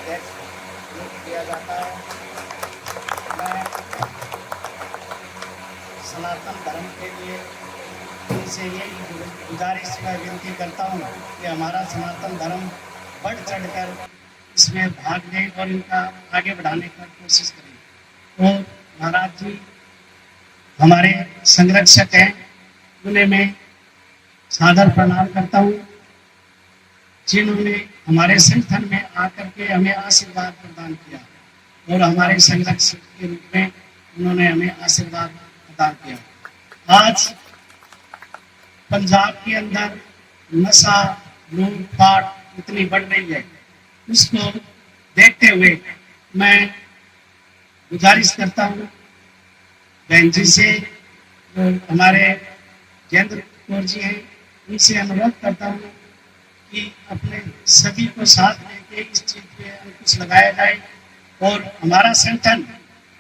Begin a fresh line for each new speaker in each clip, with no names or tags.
अध्यक्ष नियुक्त किया जाता है। मैं सनातन धर्म के लिए इनसे यही गुजारिश व विनती करता हूँ कि हमारा सनातन धर्म बढ़ चढ़कर इसमें भाग लें और इनका आगे बढ़ाने की कोशिश करें। और महाराज जी हमारे संरक्षक हैं, उन्हें मैं सादर प्रणाम करता हूँ, जिन्होंने हमारे संगठन में आकर के हमें आशीर्वाद प्रदान किया और हमारे संरक्षक के रूप में उन्होंने हमें आशीर्वाद प्रदान किया। आज पंजाब के अंदर नशा लूटपाट इतनी बढ़ रही है, उसको देखते हुए मैं गुजारिश करता हूँ बहन जी से, जो हमारे जयेंद्र कौर जी हैं, उनसे अनुरोध करता हूँ कि अपने सभी को साथ लेके इस चीज पे अंकुश लगाया जाए और हमारा संगठन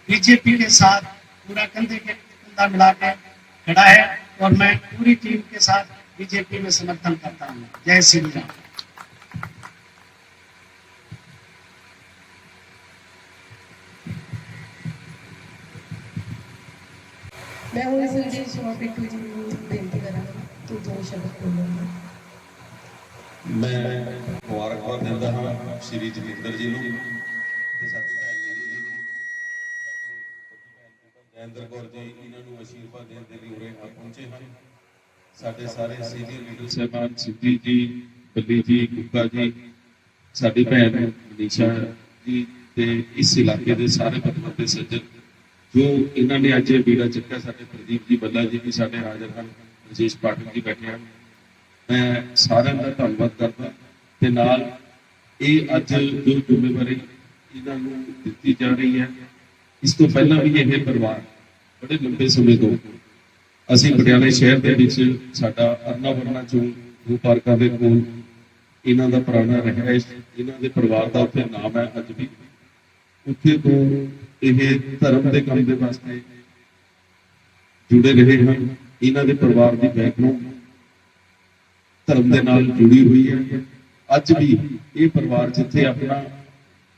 बीजेपी के साथ पूरा कंधे के कंधा मिला के खड़ा है और मैं पूरी टीम के साथ बीजेपी में समर्थन करता हूँ। जय श्री राम।
मैं हूँ संजय शर्मा पिट्टू जी बेनती करा तो दो शब्द बोलूँगा।
मैं मुबारकबाद दिंदा हाँ श्री जतिंदर जी ਨੂੰ ਤੇ ਸਾਡੀ ਭੈਣ ਜੀ ਨੂੰ, ਜੈਂਦਰ ਕੌਰ ਜੀ, ਇਹਨਾਂ ਨੂੰ ਆਸ਼ੀਰਵਾਦ ਦੇਣ ਦੇ ਲਈ ਉਰੇ ਆ ਪਹੁੰਚੇ ਹਨ। ਸਾਡੇ ਸਾਰੇ ਸੀਨੀਅਰ ਲੀਡਰ ਸਾਹਿਬਾਨ ਸਿੱਧੀ ਜੀ, ਬੱਲੀ ਜੀ, ਗੁੱਗਾ ਜੀ, ਸਾਡੀ ਭੈਣ ਮਨੀਸ਼ਾ ਜੀ ਤੇ ਇਸ ਇਲਾਕੇ ਦੇ ਸਾਰੇ ਪਤਵੰਤੇ ਸੱਜਣ ਜੋ ਇਹਨਾਂ ਨੇ ਅੱਜ ਬੀੜਾ ਚੱਕਿਆ। ਸਾਡੇ ਪ੍ਰਦੀਪ ਜੀ ਬੱਲਾ ਜੀ ਵੀ ਸਾਡੇ ਹਾਜ਼ਰ ਹਨ, ਵਿਸ਼ੇਸ਼ ਪਾਠਕ ਜੀ ਬੈਠੇ ਹਨ। मैं सारे का धन्यवाद करता ते नाल ये अज जो जिम्मेवारी इन्हों दी जा रही है, इस तो पहला भी यह परिवार बड़े लंबे समय तो असी पटियाले शहर के साडा अरना वरना चौक दो पार्कों के कोल इन्हों का पुराना रहायश, इन्हों के परिवार का उत्थे नाम है। अज भी उत्थे तो ये धर्म के काम के वास्ते जुड़े रहे हैं। इन्हों के परिवार की बैकग्राउंड धर्म के नाल जुड़ी हुई है। अज भी ये परिवार जिथे अपना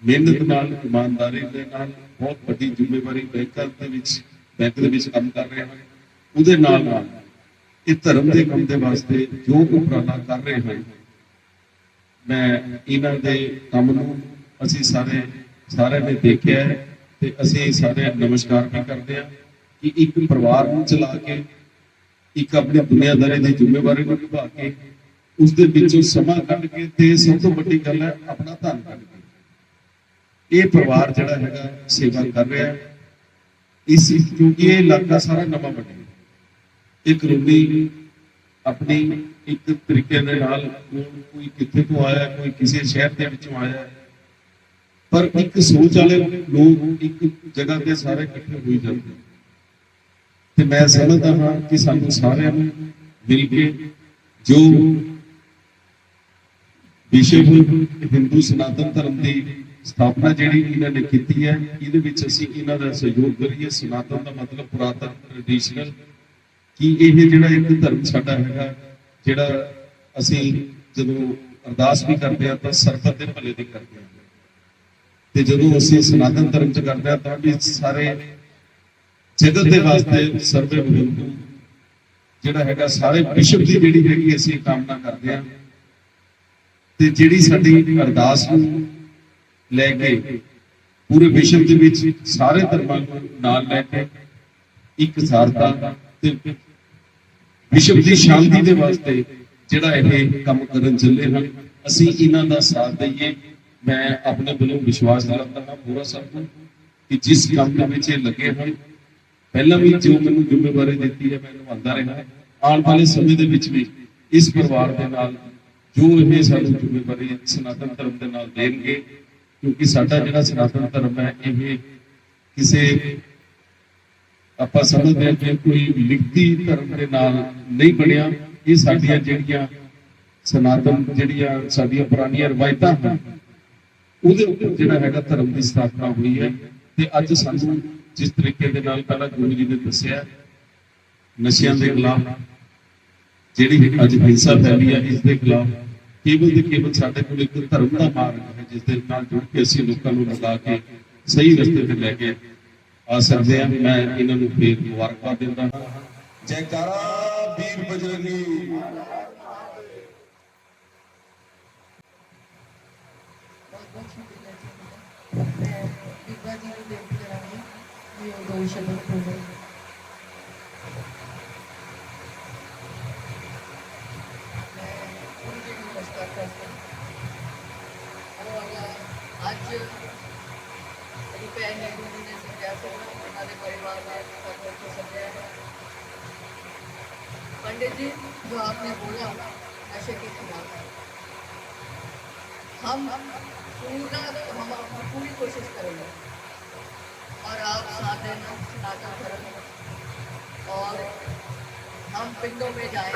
मेहनत नाल ईमानदारी के नाल बहुत बड़ी जिम्मेवारी बैंक के विच काम कर रहे हैं, उहदे नाल ये धर्म के काम के वास्ते जो उपराला कर रहे हैं, मैं इन्हां दे काम नूं असीं सारे ने देखिया है ते असीं सारे नमस्कार भी करते हैं कि एक परिवार नूं चला के एक अपनी दुनियादारी की जिम्मेवारी को निभा के उसके पिछों समा कढ़ के ते सब तो बड़ी गल है अपना धन कढ़ के ये परिवार जिहड़ा हैगा सेवा कर रहा है। इस क्योंकि ये इलाका सारा नवा बने, एक कानूनी अपनी एक तरीके दे नाल कोई कित्थे तो आया, कोई किसी शहर के विचों आया, पर एक सोच वाले लोग एक जगह के सारे इकट्ठे हो जाते हैं। ते मैं समझदा हाँ कि सानू सारिआं नूं मिल के जो विश्व हिंदू सनातन धर्म की स्थापना जिहड़ी इन्होंने की है, इहदे विच असीं इन्हां दा सहयोग करिए। सनातन का मतलब पुरातन ट्रेडिशनल कि यह जिहड़ा एक धर्म साडा हैगा, जिहड़ा असीं जदों अरदास भी करते हैं तो सरबत के भले दी करते हैं, ते जदों असीं सनातन धर्म च करते हैं तो भी सारे जगत के वास्ते सर्वे हिंदू जिहड़ा हैगा सारे विश्व की जिहड़ी हैगी असीं कामना करते हैं। ते जिहड़ी साडी अरदास नूं लैके पूरे विश्व के विच सारे धर्मां नूं नाल लैके एक सारता ते विश्व की शांति के वास्ते जिहड़ा यह काम करन चले हैं, असीं इन्हां दा साथ दईए। मैं अपने वल्लों विश्वास दिलाता हाँ पूरा सबको कि जिस काम के विच लगे हैं, पहला भी जो मैनूं जिम्मेवारी दी है मैं निभांदा रहा। आने वाले समय के विच भी इस परिवार के नाल जो ये सानू जिम्मेवारी सनातन धर्म के नाल देणगे, क्योंकि साडा जिहड़ा सनातन धर्म है ये किसी आपां समझदे हां कि कोई लिखती धर्म के नाल नहीं बनिया। ये साडियां जिहड़ियां सनातन जिहड़ियां साडियां पुरानियां रवायतां हैं उहदे उपर जिहड़ा हैगा धर्म की स्थापना हुई है। ते अज सानू जिस तरीके दे नाल पहला गुरु जी ने दस्सिया नशियां के खिलाफ जिहड़ी अज हिंसा फैली है, इसके खिलाफ ਕੇਵਲ ਤੇ ਕੇਵਲ ਸਾਡੇ ਕੋਲ ਇੱਕ ਧਰਮ ਦਾ ਮਾਰਗ ਹੈ ਜਿਸ ਦੇ ਨਾਲ ਜੁੜ ਕੇ ਅਸੀਂ ਲੋਕਾਂ ਨੂੰ ਲਗਾ ਕੇ ਸਹੀ ਰਸਤੇ ਤੇ ਲੈ ਕੇ ਆ ਸਕਦੇ ਹਾਂ। ਮੈਂ ਇਹਨਾਂ ਨੂੰ ਫੇਰ ਮੁਬਾਰਕਬਾਦ ਦਿੰਦਾ ਹਾਂ। ਜੈਕਾਰਾ ਵੀਰ ਬਜਰੰਗੀ।
बहुत शुक्रिया जी। मैं बीबा जी को बेनती करांगी कि वो 2 शब्द बोले। मैं उनकी नमस्कार करती हूँ और आज मेरी भैन ने गुरु ने समझा उन्होंने परिवार ने सबको समझाया है। पंडित जी जो आपने बोला नशे के खिलाफ हम पूरी कोशिश करेंगे और आप साथ देना सनातन धर्म और हम पिंडों में जाए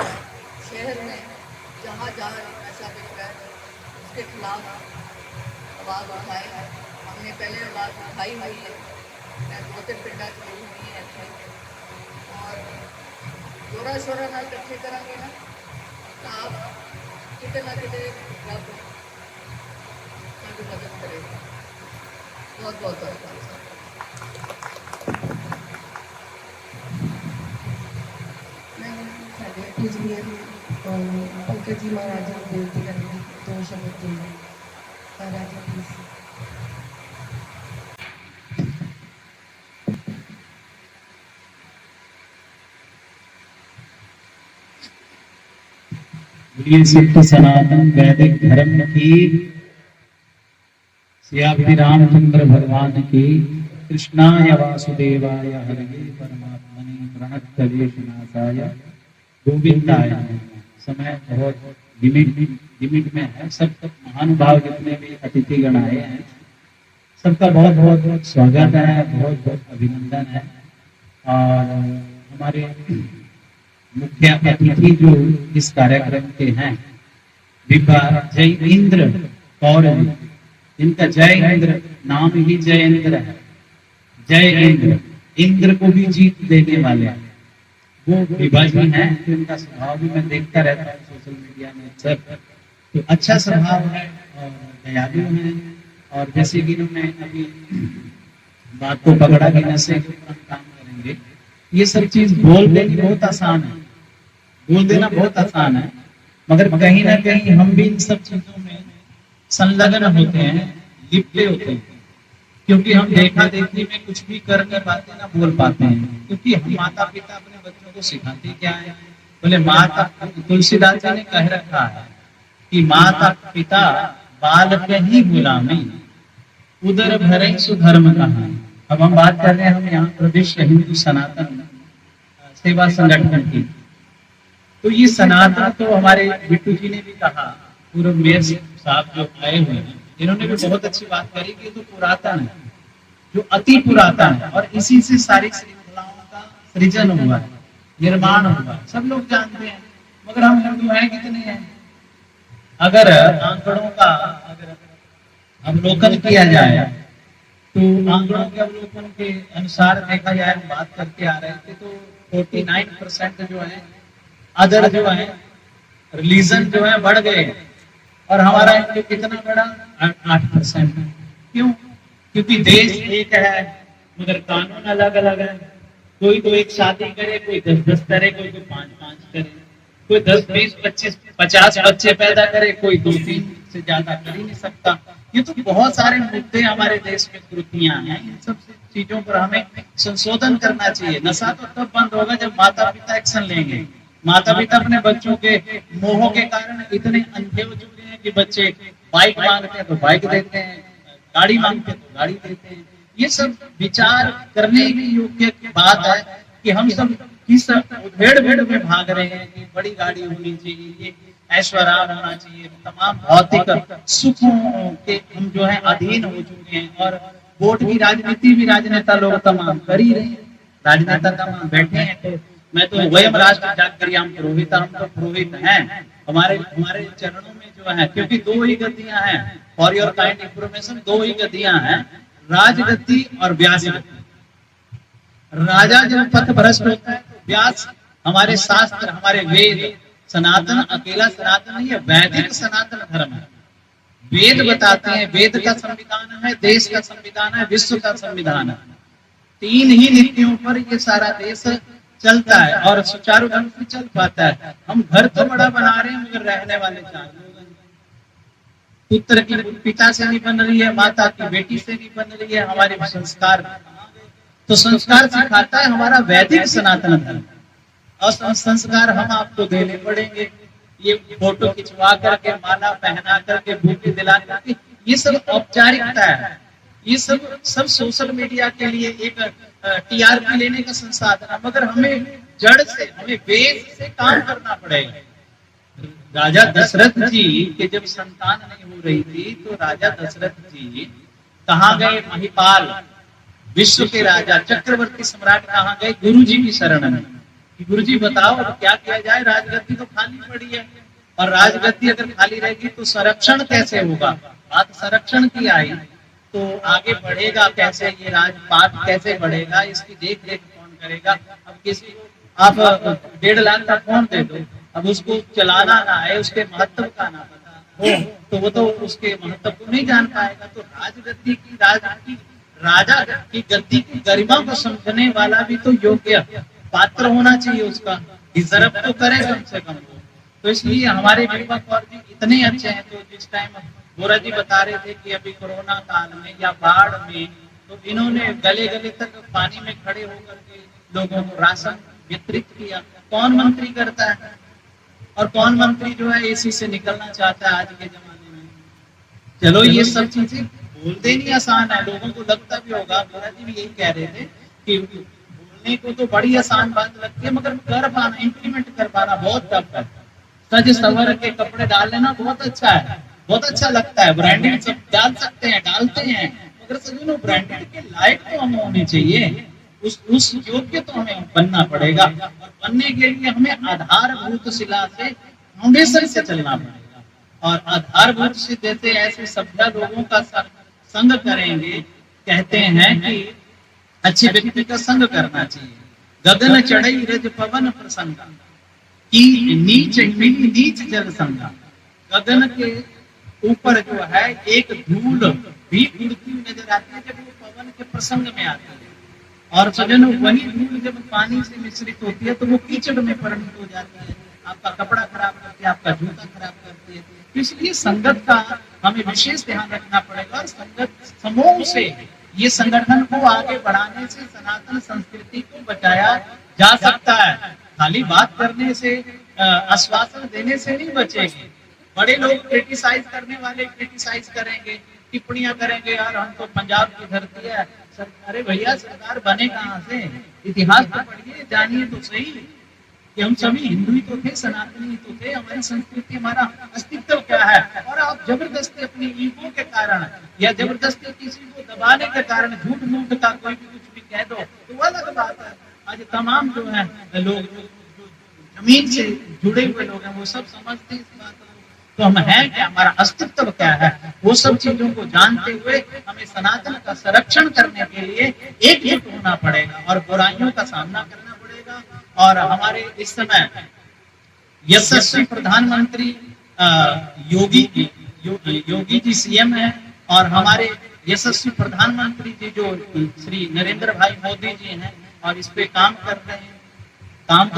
शहर में जहाँ जहाँ नशा बिक रहा है उसके खिलाफ आवाज़ उठाए। हमने पहले आवाज़ उठाई हुई है, मैं 2-3 पिंडा की हुई है और जोरा शोरा ना इकट्ठे करेंगे ना तो आप कितने ना कितने रब मदद करेगा। बहुत बहुत धन्यवाद। मैं साढ़े अजमेर पंकज जी महाराज को बेनती करूँगी 2 शब्द बोलना। महाराज प्लीज।
सत्य सनातन वैदिक धर्म की श्री रामचंद्र भगवान की कृष्णाय वासुदेवाय हरये परमात्मने प्रणतक्लेशनाशाय गोविंदाय नमः। समय बहुत लिमिट में है। सब महानुभाव जितने भी अतिथिगण आए हैं सबका बहुत बहुत स्वागत है, बहुत बहुत अभिनंदन है। और हमारे मुख्य अतिथि जो इस कार्यक्रम के हैं विभा जय इंद्र कौर जी, इनका जय इंद्र नाम ही जय इंद्र है। जय इंद्र, इंद्र को भी जीत देने वाले हैं वो विभा जी हैं। तो इनका स्वभाव भी मैं देखता रहता हूँ सोशल मीडिया में सब, तो अच्छा स्वभाव है और दयालु है। और जैसे कि इन्होंने अभी बात को पकड़ा कि नशे के ऊपर काम करेंगे, ये सब चीज बोल देनी बहुत आसान है, बोल देना बहुत आसान है, मगर कहीं ना कहीं हम भी इन सब चीजों में संलग्न होते हैं, लिपटे होते हैं। क्योंकि हम देखा देखी में कुछ भी कर नहीं पाते, ना बोल पाते हैं। क्योंकि हम माता पिता अपने बच्चों को सिखाते क्या है, बोले माता, तुलसीदास जी ने कह रखा है कि माता पिता बाल के ही गुलामी उदर भरे सुधर्म कहा। अब हम बात कर रहे हैं हम यहाँ प्रदेश हिंदू सनातन सेवा संगठन की। तो ये सनातन तो हमारे बिट्टू जी ने भी कहा, पूर्व मेयर साहब जो आए हुए हैं इन्होंने भी बहुत अच्छी बात करी कि तो पुरातन है, जो अति पुरातन है और इसी से सारी श्रृंखलाओं का सृजन हुआ है, निर्माण हुआ, सब लोग जानते हैं। मगर हम हिंदू हैं कितने हैं? अगर आंकड़ों का अगर अवलोकन किया जाए तो आंकड़ों के अवलोकन के अनुसार देखा जाए, हम बात करके आ रहे थे तो 49% जो है अदर जो है रिलीजन जो है बढ़ गए और हमारा हिंदू कितना बड़ा 8%। क्यों? क्योंकि देश एक है मगर कानून अलग अलग है। कोई तो एक शादी करे, कोई 10-10 करे, कोई तो 5-5 करे, कोई 10, 20, 25, 50 बच्चे पैदा करे, कोई 2-3 से ज्यादा कर ही नहीं सकता। ये तो बहुत सारे मुद्दे हमारे देश में त्रुटियां हैं। इन सब चीजों पर हमें संशोधन करना चाहिए। नशा तो तब बंद होगा जब माता पिता एक्शन लेंगे। माता पिता अपने बच्चों के मोह के कारण इतने अंधे हो चुके हैं कि बच्चे बाइक मांगते हैं तो बाइक देते हैं, गाड़ी मांगते हैं तो गाड़ी देते हैं। ये सब विचार करने की योग्य बात है कि हम सब किस भेड़ में भाग रहे हैं कि बड़ी गाड़ी होनी चाहिए, ये ऐश्वर्य होना चाहिए, तमाम भौतिक सुखों के हम जो है अधीन हो चुके हैं। और वोट की राजनीति भी राजनेता लोग तमाम कर ही रहे हैं, राजनेता तमाम बैठे हैं। तो मैं तो वयम राष्ट्र जागरियाम पुरोहित, हम तो पुरोहित हैं, हमारे चरणों में जो है, क्योंकि 2 ही गतियां हैं। फॉर योर काइंड इंफॉर्मेशन 2 ही गतियां हैं, राजगति और व्यास गति। राजा जब पथ भ्रष्ट होता है तो व्यास, हमारे शास्त्र, हमारे वेद सनातन अकेला सनातन नहीं है, वैदिक सनातन धर्म है। वेद बताते हैं, वेद का संविधान है, देश का संविधान है, विश्व का संविधान है। 3 ही नीतियों पर ये सारा देश चलता है और सुचारू ढंग से चल पाता है। हम घर तो बड़ा बना रहे हैं मगर रहने वाले 4 लोग हैं। पुत्र की पिता से नहीं बन रही है, माता की बेटी से नहीं बन रही है, हमारे संस्कार तो संस्कार सिखाता है हमारा वैदिक सनातन धर्म। और संस्कार हम आपको देने पड़ेंगे, ये फोटो खिंचवा करके, माला पहना करके, बुके दिला करके, ये सब औपचारिकता है। ये सब सोशल मीडिया के लिए एक टीआरपी लेने का संसाधन है, मगर हमें जड़ से, हमें बेस से काम करना पड़ेगा। राजा दशरथ जी के जब संतान नहीं हो रही थी तो राजा दशरथ जी कहाँ गए? महिपाल, विश्व के राजा चक्रवर्ती सम्राट कहाँ गए? गुरु जी की शरण में। गुरु जी बताओ अब क्या किया जाए, राजगद्दी तो खाली पड़ी है, और राजगद्दी अगर खाली रहेगी तो संरक्षण कैसे होगा? बात संरक्षण की आई तो आगे बढ़ेगा कैसे, ये राजपाट कैसे बढ़ेगा, इसकी देख रेख कौन करेगा? अब किसी को आप 1.5 लाख का फोन दे दो, अब उसको चलाना ना है, उसके महत्व का ना पता हो तो वो तो उसके महत्व को नहीं जान पाएगा। तो राजगद्दी की, राजा की गद्दी की गरिमा को समझने वाला भी तो योग्य पात्र होना चाहिए, उसका डिजर्व तो करे कम से कम। तो इसलिए हमारे विवेक कौर जी इतने अच्छे हैं। तो जिस टाइम बोरा जी बता रहे थे कि अभी कोरोना काल में या बाढ़ में, तो इन्होंने गले गले तक पानी में खड़े होकर के लोगों को राशन वितरित किया। कौन मंत्री करता है? और कौन मंत्री जो है एसी से निकलना चाहता है आज के जमाने में? चलो ये सब चीजें बोलते नहीं आसान है, लोगों को लगता भी होगा। बोरा जी भी यही कह रहे थे कि बोलने को तो बड़ी आसान बात लगती है, मगर कर पाना, इम्प्लीमेंट कर पाना बहुत टफ है। सज सवर के कपड़े डाल लेना बहुत अच्छा है, बहुत अच्छा लगता है, ब्रांडेड सब डाल सकते हैं, डालते हैं, मगर सभी ब्रांडेड के लायक तो हम होने चाहिए, उस योग्य तो हमें बनना पड़ेगा। और बनने के लिए हमें आधारभूत शिला से, फाउंडेशन से चलना पड़ेगा। और आधारभूत से जैसे ऐसे सभ्य लोगों का संग करेंगे, कहते हैं कि अच्छे व्यक्ति का संग करना चाहिए। गगन चढ़ई रज पवन प्रसंगा की नीच मिली नीच जल संगा। गगन के ऊपर जो है एक धूल भी उड़ती हुई नजर आती है जब वो पवन के प्रसंग में आती है, और सजनों वही धूल जब पानी से मिश्रित होती है तो वो कीचड़ में परिणत हो जाती है, आपका कपड़ा खराब करती है, आपका जूता खराब करती है। तो इसलिए संगत का हमें विशेष ध्यान रखना पड़ेगा। और संगत समूह से, ये संगठन को आगे बढ़ाने से सनातन संस्कृति को बचाया जा सकता है। खाली बात करने से, आश्वासन देने से नहीं बचेंगे। बड़े लोग क्रिटिसाइज करने वाले क्रिटिसाइज करेंगे, टिप्पणियां करेंगे, यार हम तो पंजाब की धरती है। अरे भैया सरकार बने कहाँ से? इतिहास तो पढ़िए, जानिए तो सही कि हम सभी हिंदू ही तो थे, सनातनी ही तो थे, हमारी संस्कृति, हमारा अस्तित्व क्या है। और आप जबरदस्ती अपनी ईगो के कारण या जबरदस्ती किसी को दबाने के कारण झूठ मूठ का कोई भी कुछ भी कह दो तो वो अलग बात है। आज तमाम जो है लोग जो जमीन से जुड़े हुए लोग हैं वो सब समझते हैं इस बात को। तो हम हैं क्या, हमारा अस्तित्व क्या है, वो सब चीजों को जानते हुए हमें सनातन का संरक्षण करने के लिए एकजुट होना पड़ेगा और बुराइयों का सामना करना पड़ेगा। और हमारे इस समय यशस्वी प्रधानमंत्री योगी जी सीएम है, और हमारे यशस्वी प्रधानमंत्री जी जो श्री नरेंद्र भाई मोदी जी हैं, और इस पे काम कर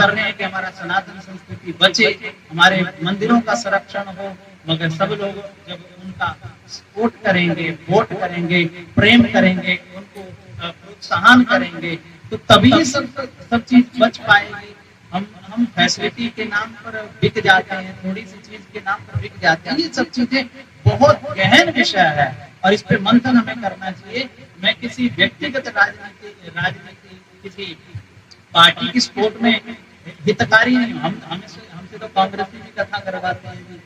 रहे हैं कि हमारा सनातन संस्कृति बचे, हमारे मंदिरों का संरक्षण हो। मगर सब लोग जब उनका सपोर्ट करेंगे, वोट करेंगे, प्रेम करेंगे, उनको प्रोत्साहन करेंगे, तो तभी सब चीज बच पाएगी। हम फैसिलिटी के नाम पर बिक जाते हैं, थोड़ी सी चीज के नाम पर बिक जाते हैं। ये सब चीजें बहुत गहन विषय है और इस पे मंथन हमें करना चाहिए। मैं किसी व्यक्तिगत राजनीति किसी पार्टी की सपोर्ट में हितकारी नहीं हूँ। हमसे तो कांग्रेस भी कथा करवाते हैं,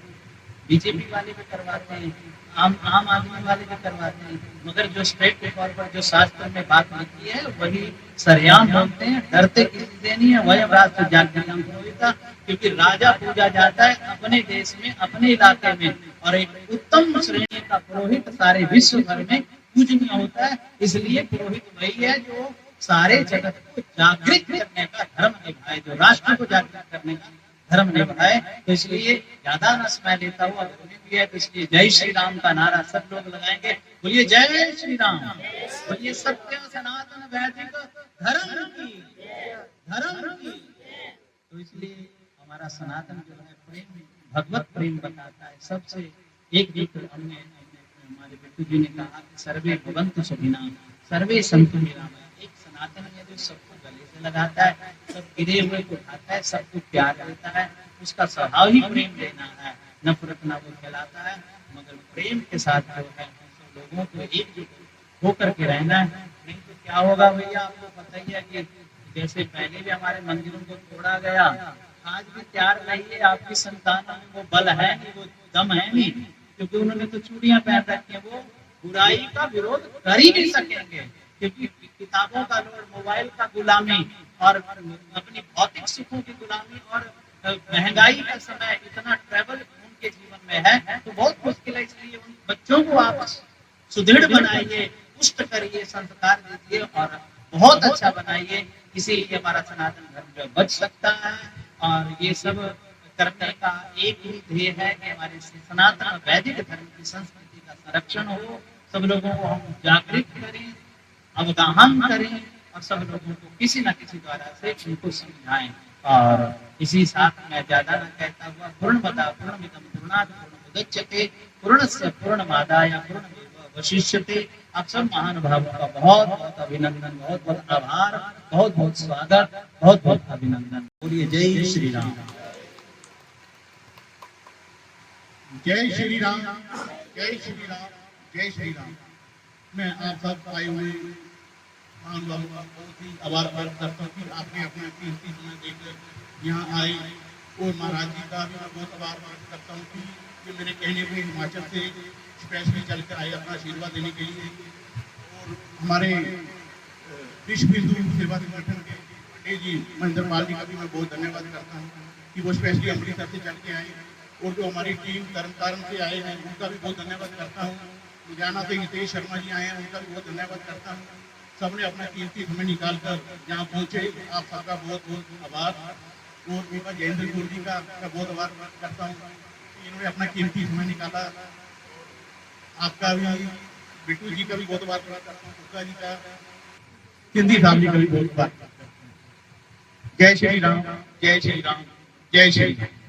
बीजेपी वाले भी करवाते हैं, आम आदमी वाले भी करवाते हैं, मगर जो स्ट्रेट फॉरवर्ड जो शास्त्र में बात लिखी है वही सरेआम बोलते हैं, डरते किसी से नहीं है। वही राष्ट्र जागृतम पुरोहिता, क्योंकि राजा पूजा जाता है अपने देश में, अपने इलाके में, और एक उत्तम श्रेणी का पुरोहित सारे विश्व भर में पूजनीय होता है। इसलिए पुरोहित वही है जो सारे जगत को जागृत करने का धर्म निभाए, जो राष्ट्र को जागृत करने का धर्म निभाए। तो इसलिए ज्यादा न समय लेता हुआ बोलने भी है, तो इसलिए जय श्री राम का नारा सब लोग लगाएंगे। बोलिए जय श्री राम, बोलिए सत्य सनातन वैदिक धर्म की, धर्म की। तो इसलिए हमारा सनातन जो है प्रेम, भगवत प्रेम बताता है सबसे। एक जो हमने हमारे बिट्टू जी ने कहा कि सर्वे भवन्तु सुखिनः सर्वे सन्तु निरामयाः। एक सनातन है जो सबको गले से लगाता है, सब गिरे हुए को उठाता है, सबको प्यार देता है। उसका स्वभाव ही प्रेम देना है, नफरत ना वो फैलाता है, मगर प्रेम के साथ जो है सब लोगों को एकजुट होकर के रहना है। नहीं तो क्या होगा भैया, आपको पता ही है कि जैसे पहले भी हमारे मंदिरों को तोड़ा गया, आज भी तैयार रहिए, आपकी संतानों में वो बल है नहीं, वो दम है नहीं, क्योंकि उन्होंने तो चूड़ियां पहन रखी है। वो बुराई का विरोध कर ही नहीं सकेंगे, क्योंकि किताबों का लोड, मोबाइल का गुलामी और अपनी भौतिक सुखों की गुलामी और महंगाई का समय, इतना ट्रैवल उनके जीवन में है, तो बहुत मुश्किल है। इसलिए उन बच्चों को आप सुदृढ़ बनाइए, पुष्ट करिए, संस्कार दीजिए और बहुत अच्छा बनाइए। इसीलिए हमारा सनातन धर्म जो बच सकता है। और ये सब करने का एक ही ध्येय है कि हमारे सनातन वैदिक धर्म की संस्कृति का संरक्षण हो, सब लोगों को हम जागृत करें, अवगाहन करें और सब लोगों को किसी न किसी द्वारा से उनको समझाएं। और इसी साथ मैं ज्यादा न कहता हुआ पूर्णमदा पूर्णमिदं पूर्णात् पूर्णमुदच्यते पूर्णस्य पूर्णमादाय पूर्णमेवावशिष्यते। आप सब महानुभावों का बहुत बहुत अभिनंदन, बहुत बहुत आभार, बहुत बहुत स्वागत, बहुत बहुत अभिनंदन। बोलिए जय श्री राम।
जय श्री राम, जय श्री राम, जय श्री राम। मैं आप सब आए हुए महानुभावों का बहुत ही आभार व्यक्त करता हूँ कि आपने अपना कीमती समय देकर यहाँ आए। और महाराज जी का भी मैं बहुत आभार व्यक्त करता हूँ कि ये मेरे कहने पे हिमाचल से स्पेशली चलकर आए अपना आशीर्वाद देने के लिए। और हमारे विश्व हिंदू सेवा संगठन के पंडित जी महेंद्र पाल जी का भी मैं बहुत धन्यवाद करता हूँ कि वो स्पेशली अमृतसर से चल के आए। और जो हमारी टीम तरन से आए हैं उनका भी बहुत धन्यवाद करता हूँ। लुधियाना से हितेश शर्मा जी आए हैं, उनका भी बहुत धन्यवाद करता हूँ। सबने अपना कीमती समय निकाल कर यहाँ पहुँचे, आप सबका बहुत बहुत आभार। और उनका जयेंद्र गुरु जी का बहुत आभार करता हूँ कि इन्होंने अपना कीमती समय निकाला। आपका भी, बिट्टू जी का भी बहुत आभार करता हूँ, गुप्ता जी का, सिंधी साहब जी का भी बहुत आभार करता हूँ। जय श्री राम, जय श्री राम, जय श्री राम।